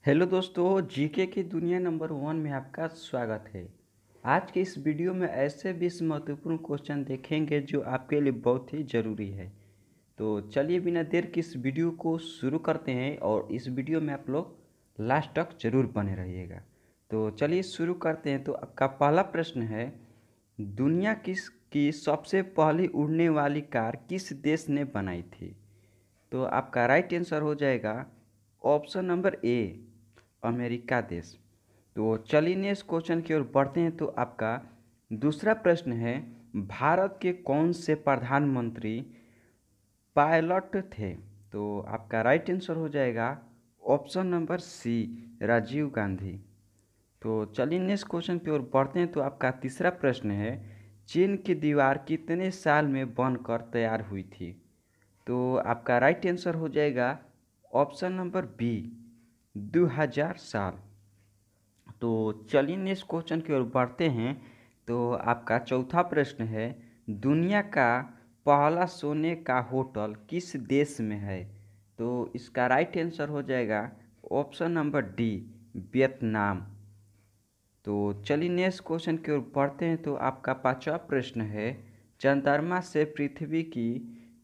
Hello दोस्तों, GK की दुनिया नंबर 1 में आपका स्वागत है। आज के इस वीडियो में ऐसे 20 महत्वपूर्ण क्वेश्चन देखेंगे जो आपके लिए बहुत ही ज़रूरी है। तो चलिए बिना देर की इस वीडियो को शुरू करते हैं और इस वीडियो में आप लोग लास्ट तक जरूर बने रहिएगा। तो चलिए शुरू करते हैं। तो आपका पहला प्रश्न है, दुनिया की सबसे पहली उड़ने वाली कार किस देश ने बनाई थी? तो आपका राइट आंसर हो जाएगा ऑप्शन नंबर ए, अमेरिका देश। तो चलिए नेक्स्ट क्वेश्चन की ओर बढ़ते हैं। तो आपका दूसरा प्रश्न है, भारत के कौन से प्रधानमंत्री पायलट थे? तो आपका राइट आंसर हो जाएगा option number C, Rajiv Gandhi. तो चलिए नेक्स्ट क्वेश्चन की ओर बढ़ते हैं। तो आपका तीसरा प्रश्न है, चीन की दीवार कितने साल में बनकर तैयार हुई थी? तो आपका राइट आंसर हो जाएगा ऑप्शन नंबर बी, 2000 साल। तो चलिए नेक्स्ट क्वेश्चन की ओर बढ़ते हैं। तो आपका चौथा प्रश्न है, दुनिया का पहला सोने का होटल किस देश में है? तो इसका राइट आंसर हो जाएगा ऑप्शन नंबर डी, वियतनाम। तो चलिए नेक्स्ट क्वेश्चन की ओर बढ़ते हैं। तो आपका पांचवा प्रश्न है, चंद्रमा से पृथ्वी की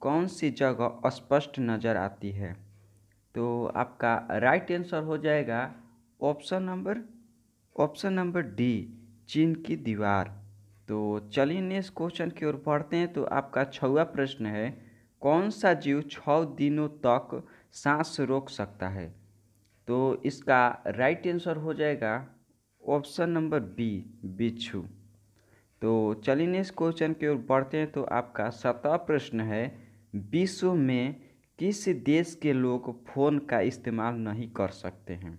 कौन सी जगह स्पष्ट नज़र आती है? तो आपका राइट आंसर हो जाएगा ऑप्शन नंबर डी, चीन की दीवार। तो चलिए नेक्स्ट क्वेश्चन की ओर बढ़ते हैं। तो आपका छठवां प्रश्न है, कौन सा जीव 6 दिनों तक सांस रोक सकता है? तो इसका राइट आंसर हो जाएगा ऑप्शन नंबर बी, बिच्छू। तो चलिए नेक्स्ट क्वेश्चन की ओर बढ़ते हैं। तो आपका 7वां प्रश्न है, विश्व में किस देश के लोग फ़ोन का इस्तेमाल नहीं कर सकते हैं?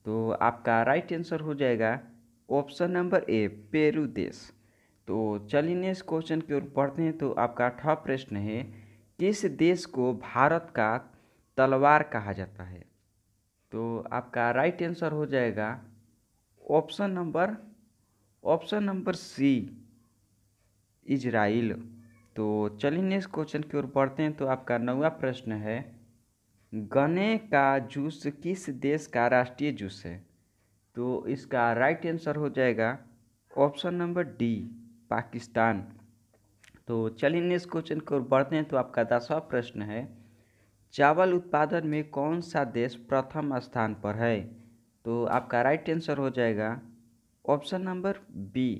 तो आपका राइट आंसर हो जाएगा ऑप्शन नंबर ए, पेरू देश। तो चलिए नेक्स्ट क्वेश्चन की ओर बढ़ते हैं। तो आपका 8वां प्रश्न है, किस देश को भारत का तलवार कहा जाता है? तो आपका राइट आंसर हो जाएगा option number option number C, Israel. तो चलिए नेक्स्ट क्वेश्चन की ओर बढ़ते हैं। तो आपका 9वां प्रश्न है, गन्ने का जूस किस देश का राष्ट्रीय जूस है? तो इसका राइट आंसर हो जाएगा ऑप्शन नंबर डी, पाकिस्तान। तो चलिए नेक्स्ट क्वेश्चन की ओर बढ़ते हैं। तो आपका 10वां प्रश्न है, चावल उत्पादन में कौन सा देश प्रथम स्थान पर है? तो आपका राइट आंसर हो जाएगा ऑप्शन नंबर बी,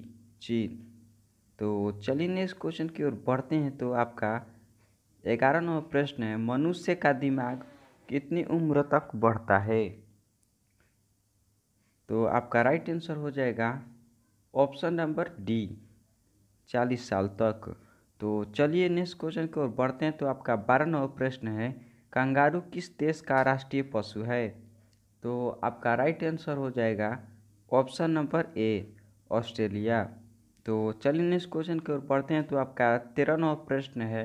चीन। तो चलिए नेक्स्ट क्वेश्चन की ओर बढ़ते हैं। तो आपका 11वां प्रश्न है, मनुष्य का दिमाग कितनी उम्र तक बढ़ता है? तो आपका राइट आंसर हो जाएगा ऑप्शन नंबर डी, 40 साल तक। तो चलिए नेक्स्ट क्वेश्चन की ओर बढ़ते हैं। तो आपका 12वां प्रश्न है, कंगारू किस देश का राष्ट्रीय पशु है? तो आपका राइट आंसर हो जाएगा ऑप्शन नंबर ए, ऑस्ट्रेलिया। तो चलिए नेक्स्ट क्वेश्चन की ओर बढ़ते हैं। तो आपका 13वां प्रश्न है,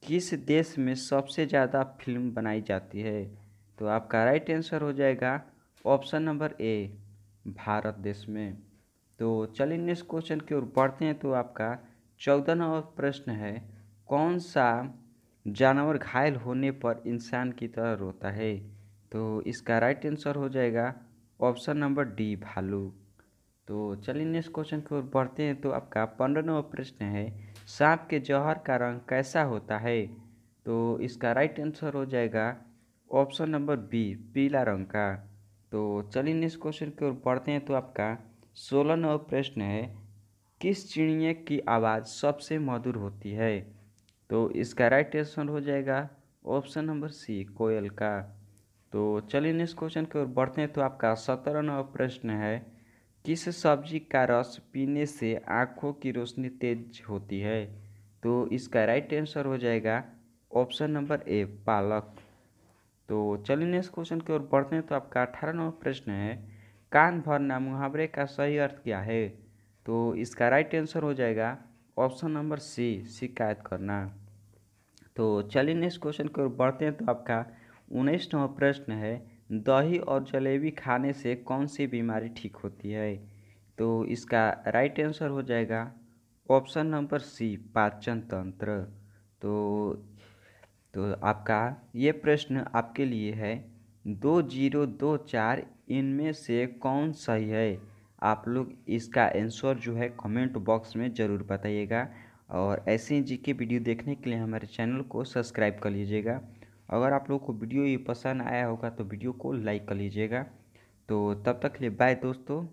किस देश में सबसे ज़्यादा फिल्म बनाई जाती है? तो आपका राइट आंसर हो जाएगा ऑप्शन नंबर ए, भारत देश में। तो चलिए नेक्स्ट क्वेश्चन की ओर बढ़ते हैं। तो आपका 14वां प्रश्न है, कौन सा जानवर घायल होने पर इंसान की तरह रोता है? तो इसका राइट आंसर हो जाएगा ऑप्शन नंबर डी, भालू। तो चलिए नेक्स्ट क्वेश्चन की ओर बढ़ते हैं। तो आपका 15वां प्रश्न है, सांप के जहर का रंग कैसा होता है? तो इसका राइट आंसर हो जाएगा ऑप्शन नंबर बी, पीला रंग का। तो चलिए नेक्स्ट क्वेश्चन की ओर बढ़ते हैं। तो आपका 16वां प्रश्न है, किस चिड़िया की आवाज़ सबसे मधुर होती है? तो इसका राइट आंसर हो जाएगा ऑप्शन नंबर सी, कोयल का। तो चलिए नेक्स्ट क्वेश्चन की ओर बढ़ते हैं। तो आपका 17वां प्रश्न है, किस सब्जी का रस पीने से आँखों की रोशनी तेज होती है? तो इसका राइट आंसर हो जाएगा ऑप्शन नंबर ए, पालक। तो चलिए नेक्स्ट क्वेश्चन की ओर बढ़ते हैं। तो आपका 18वां प्रश्न है, कान भरना मुहावरे का सही अर्थ क्या है? तो इसका राइट आंसर हो जाएगा ऑप्शन नंबर सी, शिकायत करना। तो चलिए नेक्स्ट क्वेश्चन की ओर बढ़ते हैं। तो आपका 19वां प्रश्न है, दही और जलेबी खाने से कौन सी बीमारी ठीक होती है? तो इसका राइट आंसर हो जाएगा ऑप्शन नंबर सी, पाचन तंत्र। तो आपका ये प्रश्न आपके लिए है, 2024 इनमें से कौन सही है? आप लोग इसका आंसर जो है कमेंट बॉक्स में ज़रूर बताइएगा। और ऐसे ही जीके वीडियो देखने के लिए हमारे चैनल को सब्सक्राइब कर लीजिएगा। अगर आप लोग को वीडियो ये पसंद आया होगा तो वीडियो को लाइक कर लीजिएगा। तो तब तक के लिए बाय दोस्तों।